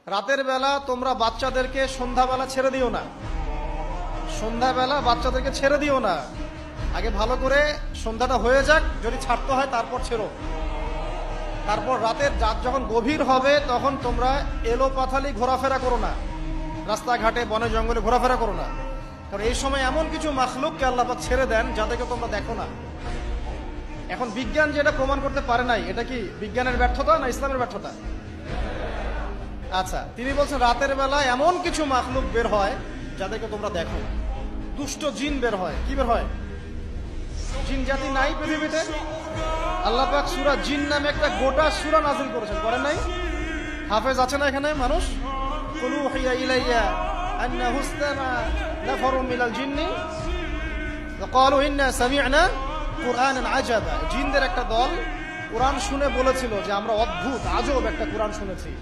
রাতের বেলা তোমরা বাচ্চাদেরকে সন্ধ্যাবেলা ছেড়ে দিও না। সন্ধ্যাবেলা বাচ্চাদেরকে ছেড়ে দিও না, আগে ভালো করে সন্ধ্যাটা হয়ে যাক, যদি ছাড়তে হয় তারপর ছেড়ো। তারপর রাতের রাত যখন গভীর হবে তখন তোমরা এলোপাথালি ঘোরাফেরা করো না, রাস্তাঘাটে বনে জঙ্গলে ঘোরাফেরা করো না, কারণ এই সময় এমন কিছু মাখলুককে আল্লাহ পাক ছেড়ে দেন যাদেরকে তোমরা দেখো না। এখন বিজ্ঞান যেটা প্রমাণ করতে পারে নাই, এটা কি বিজ্ঞানের ব্যর্থতা না ইসলামের ব্যর্থতা? আচ্ছা, তিনি বলছেন রাতের বেলা এমন কিছু মাখলুক বের হয় যাদেরকে তোমরা দেখো। দুষ্ট জিন বের হয়। কি বের হয়? জিন জাতি নাই পৃথিবীতে? আল্লাহ পাক সূরা জিন নামে একটা গোটা সূরা নাযিল করেছেন, করেন নাই? হাফেজ আছে না এখানে মানুষ? কুলু হিয়া ইলাইয়া আন্নাহু ইসতামা নাফারুম মিনাল জিন্নি ক্বালু ইন্না সামি'না কুরআনান আজাবা। জিনদের একটা দল কোরআন শুনে বলেছিল যে আমরা অদ্ভুত আজব একটা কোরআন শুনেছি।